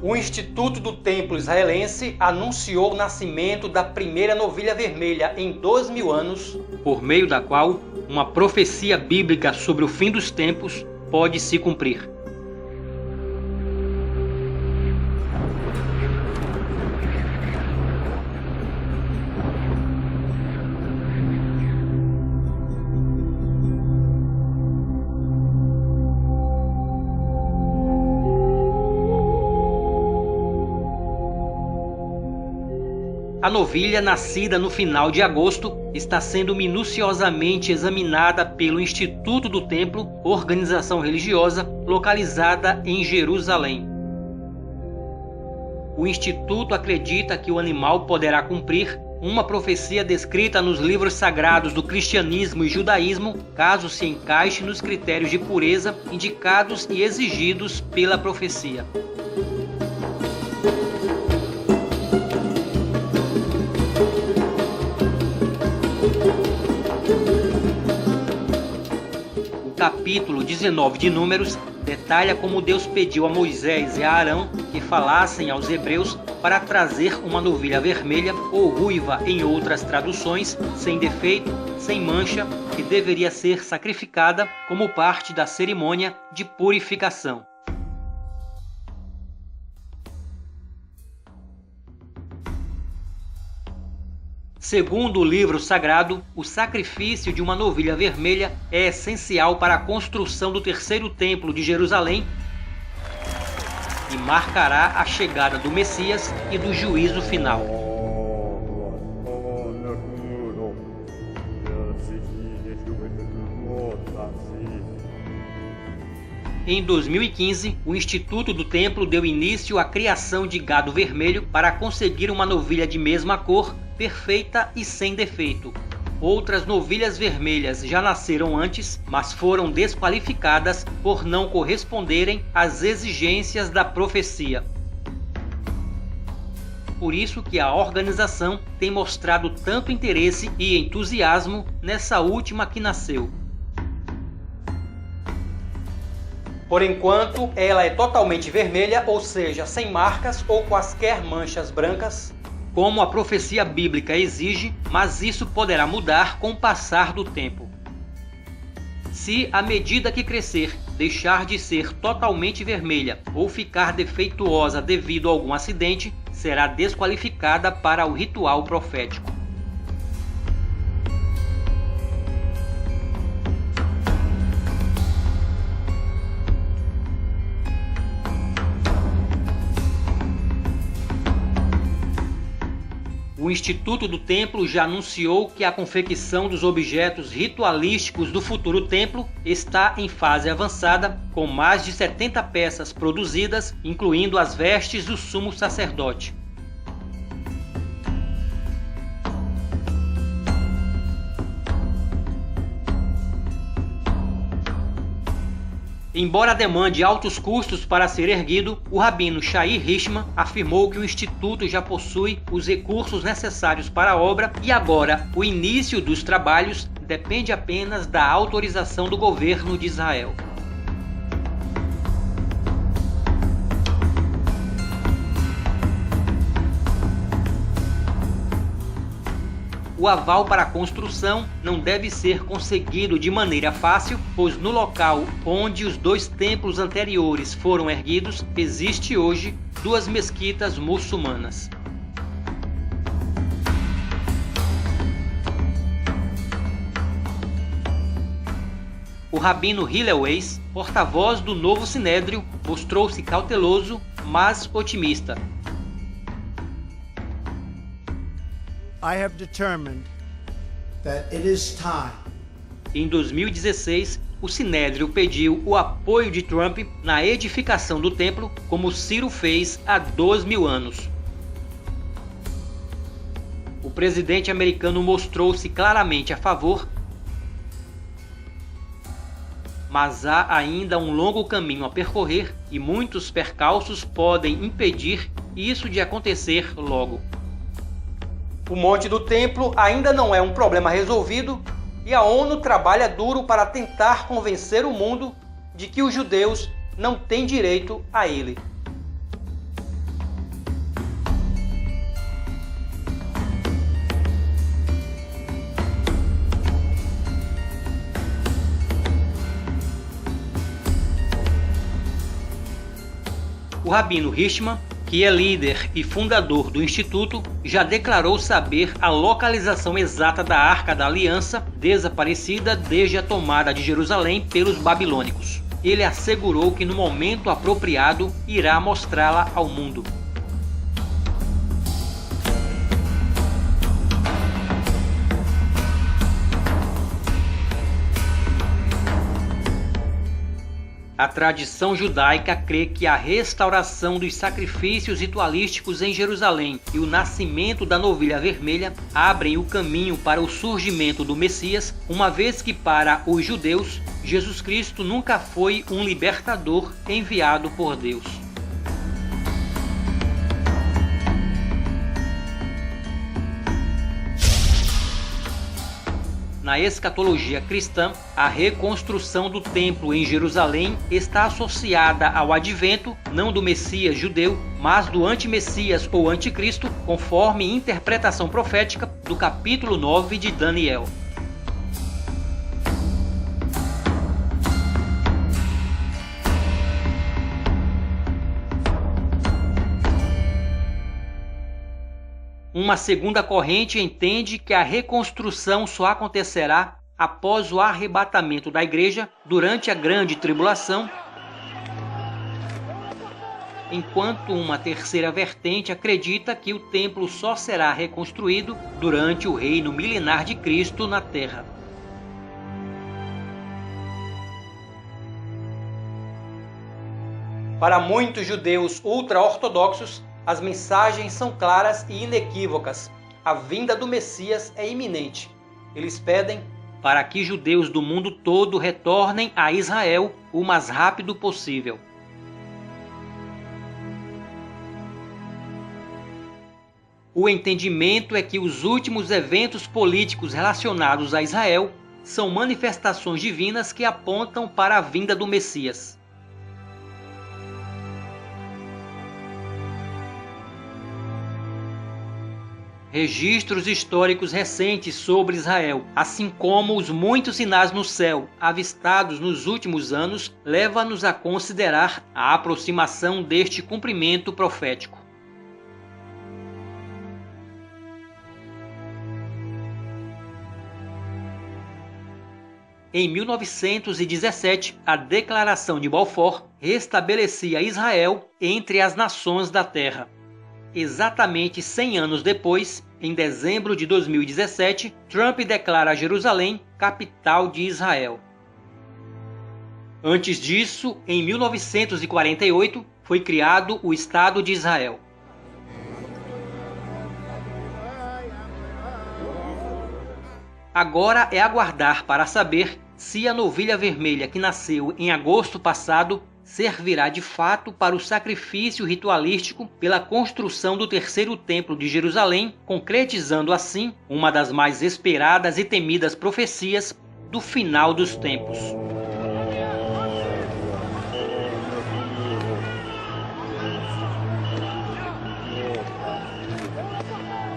O Instituto do Templo Israelense anunciou o nascimento da primeira novilha vermelha em 2000 anos, por meio da qual uma profecia bíblica sobre o fim dos tempos pode se cumprir. A novilha, nascida no final de agosto, está sendo minuciosamente examinada pelo Instituto do Templo, organização religiosa localizada em Jerusalém. O Instituto acredita que o animal poderá cumprir uma profecia descrita nos livros sagrados do cristianismo e judaísmo, caso se encaixe nos critérios de pureza indicados e exigidos pela profecia. Capítulo 19 de Números detalha como Deus pediu a Moisés e a Arão que falassem aos hebreus para trazer uma novilha vermelha ou ruiva em outras traduções, sem defeito, sem mancha, que deveria ser sacrificada como parte da cerimônia de purificação. Segundo o livro sagrado, o sacrifício de uma novilha vermelha é essencial para a construção do terceiro templo de Jerusalém e marcará a chegada do Messias e do juízo final. Em 2015, o Instituto do Templo deu início à criação de gado vermelho para conseguir uma novilha de mesma cor, perfeita e sem defeito. Outras novilhas vermelhas já nasceram antes, mas foram desqualificadas por não corresponderem às exigências da profecia. Por isso que a organização tem mostrado tanto interesse e entusiasmo nessa última que nasceu. Por enquanto, ela é totalmente vermelha, ou seja, sem marcas ou quaisquer manchas brancas, como a profecia bíblica exige, mas isso poderá mudar com o passar do tempo. Se, à medida que crescer, deixar de ser totalmente vermelha ou ficar defeituosa devido a algum acidente, será desqualificada para o ritual profético. O Instituto do Templo já anunciou que a confecção dos objetos ritualísticos do futuro templo está em fase avançada, com mais de 70 peças produzidas, incluindo as vestes do sumo sacerdote. Embora demande altos custos para ser erguido, o rabino Shai Richman afirmou que o Instituto já possui os recursos necessários para a obra e agora o início dos trabalhos depende apenas da autorização do governo de Israel. O aval para a construção não deve ser conseguido de maneira fácil, pois no local onde os dois templos anteriores foram erguidos, existe hoje 2 mesquitas muçulmanas. O rabino Hillel Weiss, porta-voz do novo Sinédrio, mostrou-se cauteloso, mas otimista. I have determined that it is time Em 2016, o Sinédrio pediu o apoio de Trump na edificação do templo, como Ciro fez há 2.000 anos. O presidente americano mostrou-se claramente a favor, mas há ainda um longo caminho a percorrer e muitos percalços podem impedir isso de acontecer logo. O Monte do Templo ainda não é um problema resolvido e a ONU trabalha duro para tentar convencer o mundo de que os judeus não têm direito a ele. O rabino Hirschman, que é líder e fundador do Instituto, já declarou saber a localização exata da Arca da Aliança, desaparecida desde a tomada de Jerusalém pelos babilônicos. Ele assegurou que no momento apropriado irá mostrá-la ao mundo. A tradição judaica crê que a restauração dos sacrifícios ritualísticos em Jerusalém e o nascimento da novilha vermelha abrem o caminho para o surgimento do Messias, uma vez que para os judeus, Jesus Cristo nunca foi um libertador enviado por Deus. Na escatologia cristã, a reconstrução do templo em Jerusalém está associada ao advento, não do Messias judeu, mas do antimessias ou anticristo, conforme interpretação profética do capítulo 9 de Daniel. Uma segunda corrente entende que a reconstrução só acontecerá após o arrebatamento da igreja durante a grande tribulação, enquanto uma terceira vertente acredita que o templo só será reconstruído durante o reino milenar de Cristo na terra. Para muitos judeus ultra-ortodoxos, as mensagens são claras e inequívocas. A vinda do Messias é iminente. Eles pedem para que judeus do mundo todo retornem a Israel o mais rápido possível. O entendimento é que os últimos eventos políticos relacionados a Israel são manifestações divinas que apontam para a vinda do Messias. Registros históricos recentes sobre Israel, assim como os muitos sinais no céu avistados nos últimos anos, levam-nos a considerar a aproximação deste cumprimento profético. Em 1917, a Declaração de Balfour restabelecia Israel entre as nações da terra. Exatamente 100 anos depois, em dezembro de 2017, Trump declara Jerusalém capital de Israel. Antes disso, em 1948, foi criado o Estado de Israel. Agora é aguardar para saber se a novilha vermelha que nasceu em agosto passado servirá de fato para o sacrifício ritualístico pela construção do terceiro templo de Jerusalém, concretizando assim uma das mais esperadas e temidas profecias do final dos tempos.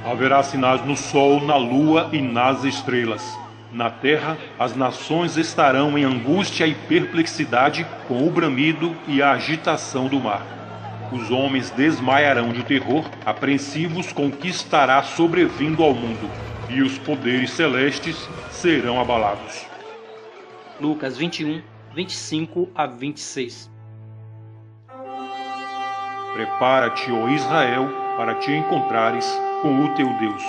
Haverá sinais no sol, na lua e nas estrelas. Na terra, as nações estarão em angústia e perplexidade com o bramido e a agitação do mar. Os homens desmaiarão de terror, apreensivos com o que estará sobrevindo ao mundo, e os poderes celestes serão abalados. Lucas 21, 25 a 26. Prepara-te, ó Israel, para te encontrares com o teu Deus.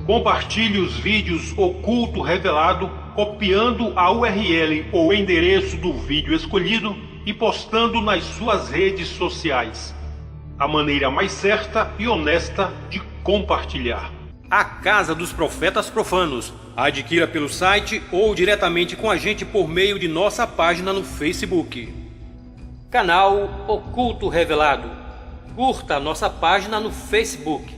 Compartilhe os vídeos Oculto Revelado copiando a URL ou endereço do vídeo escolhido e postando nas suas redes sociais. A maneira mais certa e honesta de compartilhar. A Casa dos Profetas Profanos. Adquira pelo site ou diretamente com a gente por meio de nossa página no Facebook. Canal Oculto Revelado. Curta nossa página no Facebook.